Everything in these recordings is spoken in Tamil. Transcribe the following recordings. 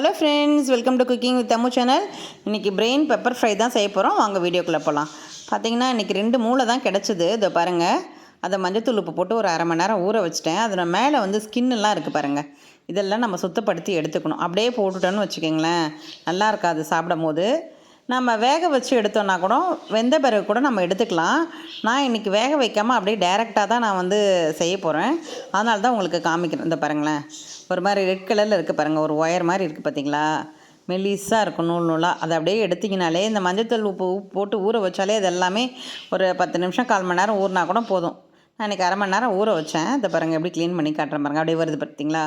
Hello friends, welcome to cooking with Ammu channel. இன்றைக்கி பிரெயின் பெப்பர் ஃப்ரை தான் செய்ய போகிறோம். வாங்க வீடியோக்குள்ளே போகலாம். பார்த்திங்கன்னா இன்றைக்கி 2 மூளை தான் கிடச்சிது. இதை பாருங்கள், அதை மஞ்சத்தூள் உப்பு போட்டு ஒரு அரை மணி நேரம் ஊற வச்சுட்டேன். அதில் மேலே வந்து ஸ்கின்னெல்லாம் இருக்குது பாருங்கள். இதெல்லாம் நம்ம சுத்தப்படுத்தி எடுத்துக்கணும். அப்படியே போட்டுட்டோன்னு வச்சுக்கிங்களேன், நல்லா இருக்காது சாப்பிடும் போது. நம்ம வேக வச்சு எடுத்தோன்னா கூட வெந்த பிறகு கூட நம்ம எடுத்துக்கலாம். நான் இன்றைக்கி வேக வைக்காமல் அப்படியே டைரெக்டாக தான் நான் வந்து செய்ய போகிறேன். அதனால தான் உங்களுக்கு காமிக்கிறேன். இந்த பாருங்களேன், ஒரு மாதிரி ரெட் கலரில் இருக்குது பாருங்கள், ஒரு ஒயர் மாதிரி இருக்குது பார்த்தீங்களா, மெலிசாக இருக்கும் நூல் நூலாக. அதை அப்படியே எடுத்திங்கனாலே இந்த மஞ்சத்தூள் உப்பு போட்டு ஊற வச்சாலே அது எல்லாமே ஒரு 10 நிமிஷம் 1/4 மணி நேரம் ஊறினா கூட போதும். நான் இன்றைக்கி அரை மணி நேரம் ஊற வச்சேன். இதை பாருங்கள், எப்படி க்ளீன் பண்ணி காட்டுறேன் பாருங்கள். அப்படியே வருது பார்த்தீங்களா,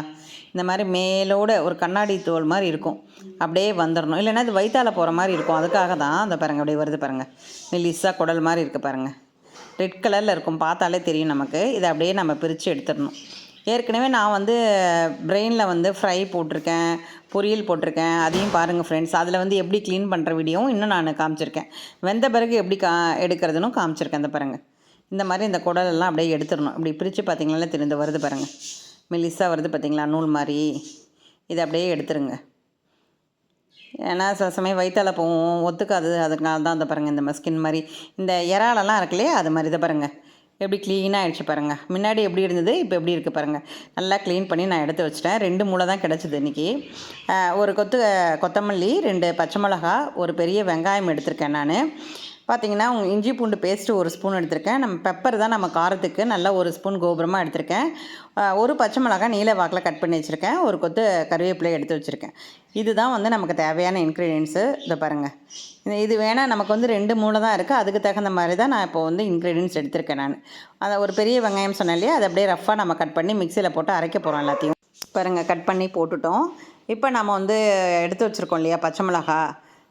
இந்த மாதிரி மேலோட ஒரு கண்ணாடி தோல் மாதிரி இருக்கும், அப்படியே வந்துடணும். இல்லைன்னா இது வயிற்றால போகிற மாதிரி இருக்கும். அதுக்காக தான் அந்த பாருங்கள், அப்படியே வருது பாருங்கள், மெலிசாக குடல் மாதிரி இருக்குது பாருங்கள். ரெட் கலரில் இருக்கும், பார்த்தாலே தெரியும் நமக்கு. இதை அப்படியே நம்ம பிரித்து எடுத்துடணும். ஏற்கனவே நான் வந்து பிரெயினில் வந்து ஃப்ரை போட்டிருக்கேன், பொரியல் போட்டிருக்கேன். அதையும் பாருங்கள் ஃப்ரெண்ட்ஸ். அதில் வந்து எப்படி க்ளீன் பண்ணுற வீடியோவும் இன்னும் நான் காமிச்சிருக்கேன். வெந்த பிறகு எப்படி எடுக்கிறதுன்னு காமிச்சிருக்கேன். அந்த பாருங்கள், இந்த மாதிரி இந்த குடலெல்லாம் அப்படியே எடுத்துடணும். இப்படி பிரித்து பார்த்தீங்களா தெரிந்து வருது பாருங்கள், மெலிசாக வருது பார்த்தீங்களா, நூல் மாதிரி. இதை அப்படியே எடுத்துருங்க. ஏன்னா சில சமயம் வயிற்றால போகும், ஒத்துக்காது. அதுக்காக தான் அந்த பாருங்கள், இந்த ஸ்கின் மாதிரி இந்த இறாலெல்லாம் இருக்குல்லையே, அது மாதிரி. இதை பாருங்கள், எப்படி க்ளீனாக ஆகிடுச்சு பாருங்கள். முன்னாடி எப்படி இருந்தது, இப்போ எப்படி இருக்குது பாருங்கள். நல்லா க்ளீன் பண்ணி நான் எடுத்து வச்சிட்டேன். 2 மூளை தான் கிடச்சிது இன்றைக்கி. ஒரு கொத்தமல்லி, 2 பச்சை மிளகா, ஒரு பெரிய வெங்காயம் எடுத்திருக்கேன் நான். பார்த்திங்கன்னா இஞ்சி பூண்டு பேஸ்ட்டு 1 ஸ்பூன் எடுத்திருக்கேன். நம்ம பெப்பர் தான் நம்ம காரத்துக்கு, நல்லா 1 ஸ்பூன் கோபுரமாக எடுத்திருக்கேன். ஒரு பச்சை மிளகா நீல வாக்கில் கட் பண்ணி வச்சுருக்கேன். ஒரு கொத்து கருவேப்பிலை எடுத்து வச்சுருக்கேன். இதுதான் வந்து நமக்கு தேவையான இன்க்ரீடியன்ஸு. இதை பாருங்கள், இது வேணால் நமக்கு வந்து 2 மூளை தான் இருக்குது. அதுக்கு தகுந்த மாதிரி தான் நான் இப்போ வந்து இன்க்ரீடியன்ஸ் எடுத்திருக்கேன் நான். அதை ஒரு பெரிய வெங்காயம் சொன்னேன் இல்லையா, அதை அப்படியே ரஃப்பாக நம்ம கட் பண்ணி மிக்சியில் போட்டு அரைக்க போகிறோம் எல்லாத்தையும். பாருங்கள், கட் பண்ணி போட்டுட்டோம். இப்போ நம்ம வந்து எடுத்து வச்சுருக்கோம் இல்லையா பச்சை மிளகா,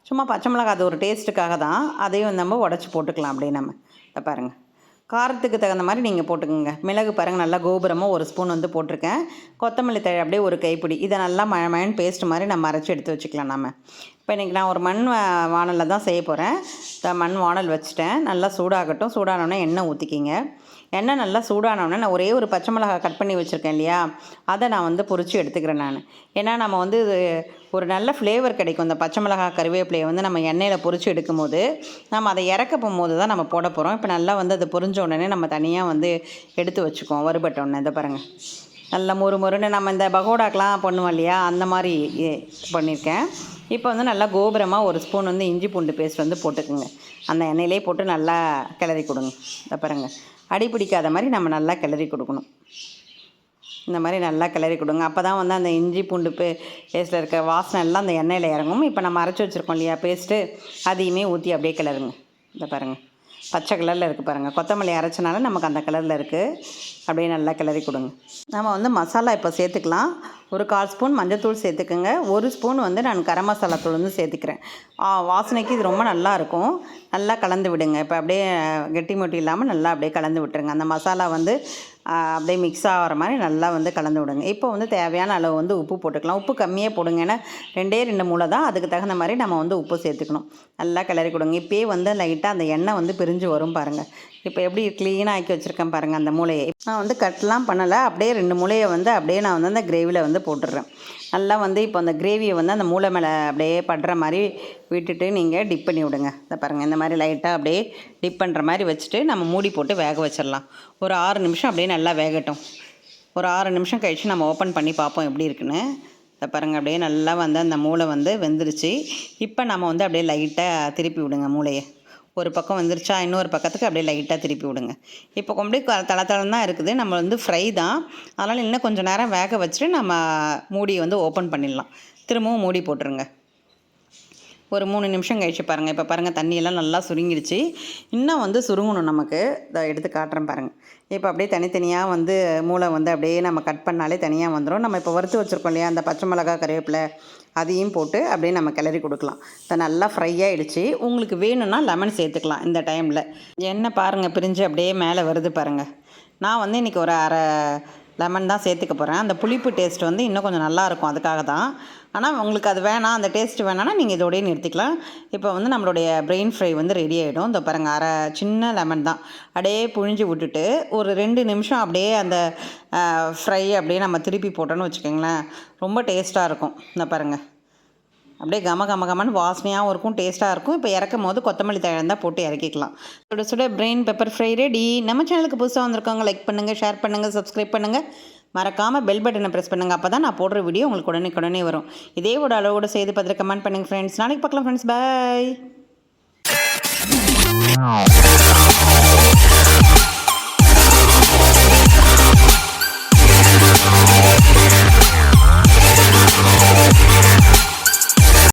சும்மா பச்சை மிளகா, அது ஒரு டேஸ்ட்டுக்காக தான். அதையும் நம்ம உடச்சி போட்டுக்கலாம் அப்படியே நம்ம. இதை பாருங்கள், காரத்துக்கு தகுந்த மாதிரி நீங்கள் போட்டுக்கோங்க. மிளகு பாருங்கள், நல்லா கோபுரமாக 1 ஸ்பூன் வந்து போட்டிருக்கேன். கொத்தமல்லி தழை அப்படியே ஒரு கைப்பிடி. இதை நல்லா மழமழன்னு பேஸ்ட் மாதிரி நம்ம அரைச்சி எடுத்து வச்சுக்கலாம் நம்ம. இப்போ இன்றைக்கி நான் ஒரு மண் வானலில் தான் செய்ய போகிறேன். மண் வானல் வச்சுட்டேன். நல்லா சூடாகட்டும். சூடானோடனே எண்ணெய் ஊற்றிக்கிங்க. எண்ணெய் நல்லா சூடானோடனே நான் ஒரே ஒரு பச்சை மிளகா கட் பண்ணி வச்சுருக்கேன் இல்லையா, அதை நான் வந்து பொரித்து எடுத்துக்கிறேன் நான். ஏன்னா நம்ம வந்து ஒரு நல்ல ஃப்ளேவர் கிடைக்கும். இந்த பச்சை மிளகா கருவேப்பிலையை வந்து நம்ம எண்ணெயில் பொரித்து எடுக்கும்போது, நம்ம அதை இறக்க போகும்போது தான் நம்ம போட போகிறோம். இப்போ நல்லா வந்து அது பொரிஞ்ச உடனே நம்ம தனியாக வந்து எடுத்து வச்சுக்குவோம் வறுபட்டோடனே. இதை பாருங்கள், நல்லா மொறுன்னு நம்ம இந்த பகோடாக்கெலாம் பண்ணுவோம் இல்லையா, அந்த மாதிரி பண்ணியிருக்கேன். இப்போ வந்து நல்லா கோபுரமாக 1 ஸ்பூன் வந்து இஞ்சி பூண்டு பேஸ்ட் வந்து போட்டுக்குங்க. அந்த எண்ணெயிலே போட்டு நல்லா கிளறி கொடுங்க. இதை பாருங்கள், அடி பிடிக்காத மாதிரி நம்ம நல்லா கிளறி கொடுக்கணும். இந்த மாதிரி நல்லா கிளறி கொடுங்க. அப்போ தான் வந்து அந்த இஞ்சி பூண்டு பேஸ்ட்டில் இருக்க வாசனை எல்லாம் அந்த எண்ணெயில் இறங்கும். இப்போ நம்ம அரைச்சி வச்சுருக்கோம் இல்லையா பேஸ்ட்டு, அதையுமே ஊற்றி அப்படியே கிளறுங்க. இதை பாருங்கள், பச்சை கலரில் இருக்குது பாருங்கள். கொத்தமல்லி அரைச்சனால நமக்கு அந்த கலரில் இருக்குது. அப்படியே நல்லா கிளறி கொடுங்க. நம்ம வந்து மசாலா இப்போ சேர்த்துக்கலாம். ஒரு 1/4 ஸ்பூன் மஞ்சள்தூள் சேர்த்துக்குங்க. 1 ஸ்பூன் வந்து நான் கரம் மசாலா தூள் வந்து சேர்த்துக்கிறேன். வாசனைக்கு இது ரொம்ப நல்லாயிருக்கும். நல்லா கலந்து விடுங்க. இப்போ அப்படியே கெட்டி மொட்டி இல்லாமல் நல்லா அப்படியே கலந்து விட்டுருங்க. அந்த மசாலா வந்து அப்படியே மிக்ஸ் ஆகிற மாதிரி நல்லா வந்து கலந்து விடுங்க. இப்போ வந்து தேவையான அளவு வந்து உப்பு போட்டுக்கலாம். உப்பு கம்மியாக போடுங்க, ஏன்னா 2 மூளை தான். அதுக்கு தகுந்த மாதிரி நம்ம வந்து உப்பு சேர்த்துக்கணும். நல்லா கிளறி கொடுங்க. இப்போயே வந்து லைட்டாக அந்த எண்ணெய் வந்து பிரிஞ்சு வரும் பாருங்கள். இப்போ எப்படி க்ளீனாக ஆக்கி வச்சுருக்கேன் பாருங்கள் அந்த மூளையை. நான் வந்து கட்லாம் பண்ணலை, அப்படியே 2 மூளையை வந்து அப்படியே நான் வந்து அந்த கிரேவியில் வந்து போட்டுடுறேன். நல்லா வந்து இப்போ அந்த கிரேவியை வந்து அந்த மூளை மேலே அப்படியே படுற மாதிரி விட்டுட்டு நீங்கள் டிப் பண்ணி விடுங்க. இதை பாருங்கள், இந்த மாதிரி லைட்டாக அப்படியே டிப் பண்ணுற மாதிரி வச்சுட்டு நம்ம மூடி போட்டு வேக வச்சிடலாம். ஒரு 6 நிமிஷம் அப்படியே நல்லா வேகட்டும். ஒரு 6 நிமிஷம் கழித்து நம்ம ஓப்பன் பண்ணி பார்ப்போம் எப்படி இருக்குன்னு. இதை பாருங்கள், அப்படியே நல்லா வந்து அந்த மூளை வந்து வெந்துருச்சு. இப்போ நம்ம வந்து அப்படியே லைட்டாக திருப்பி விடுங்க மூளையை. ஒரு பக்கம் வந்துருச்சா, இன்னொரு பக்கத்துக்கு அப்படியே லைட்டாக திருப்பி விடுங்க. இப்போ அப்படியே தளத்தளம் தான் இருக்குது. நம்ம வந்து ஃப்ரை தான், அதனால் இன்னும் கொஞ்சம் நேரம் வேக வச்சுட்டு நம்ம மூடி வந்து ஓப்பன் பண்ணிடலாம். திரும்பவும் மூடி போட்டுருங்க. ஒரு 3 நிமிஷம் கழிச்சு பாருங்கள். இப்போ பாருங்கள், தண்ணியெல்லாம் நல்லா சுருங்கிடுச்சு. இன்னும் வந்து சுருங்கணும் நமக்கு. இதை எடுத்து காட்டுறேன் பாருங்கள். இப்போ அப்படியே தனித்தனியாக வந்து மூளை வந்து அப்படியே நம்ம கட் பண்ணாலே தனியாக வந்துடும். நம்ம இப்போ வறுத்து வச்சுருக்கோம் இல்லையா அந்த பச்சை மிளகா கருவேப்பிலை, அதையும் போட்டு அப்படியே நம்ம கிளறி கொடுக்கலாம். இப்போ நல்லா ஃப்ரை ஆகிடுச்சு. உங்களுக்கு வேணும்னா லெமன் சேர்த்துக்கலாம் இந்த டைமில். எண்ணெய் பாருங்கள் பிரிஞ்சு அப்படியே மேலே வருது பாருங்கள். நான் வந்து இன்றைக்கி ஒரு அரை லெமன் தான் சேர்த்துக்க போகிறேன். அந்த புளிப்பு டேஸ்ட் வந்து இன்னும் கொஞ்சம் நல்லாயிருக்கும், அதுக்காக தான். ஆனால் உங்களுக்கு அது வேணாம், அந்த டேஸ்ட்டு வேணான்னா நீங்கள் இதோடய நிறுத்திக்கலாம். இப்போ வந்து நம்மளுடைய பிரெயின் ஃப்ரை வந்து ரெடி ஆகிடும். இந்த பாருங்கள், அரை சின்ன லெமன் தான் அப்படியே புழிஞ்சு விட்டுட்டு ஒரு 2 நிமிஷம் அப்படியே அந்த ஃப்ரை அப்படியே நம்ம திருப்பி போட்டோன்னு வச்சுக்கோங்களேன், ரொம்ப டேஸ்ட்டாக இருக்கும். இந்த பாருங்கள், அப்படியே கம கம கமன்னு வாசனையாகவும் இருக்கும், டேஸ்ட்டாக இருக்கும். இப்போ இறக்கும் போது கொத்தமல்லி தழை இருந்தால் போட்டு இறக்கிக்கலாம். சுட சுட பிரெயின் பெப்பர் ஃப்ரை ரெடி. நம்ம சேனலுக்கு புதுசாக வந்திருக்கவங்க லைக் பண்ணுங்கள், ஷேர் பண்ணுங்கள், சப்ஸ்கிரைப் பண்ணுங்கள். மறக்காமல் பெல் பட்டனை ப்ரெஸ் பண்ணுங்கள். அப்போ தான் நான் போடுற வீடியோ உங்களுக்கு உடனே வரும். இதே ஒரு அளவோட செய்து பார்த்துட்டு கமெண்ட் பண்ணுங்கள் ஃப்ரெண்ட்ஸ். நாளைக்கு பார்க்கலாம் ஃப்ரெண்ட்ஸ். பாய்.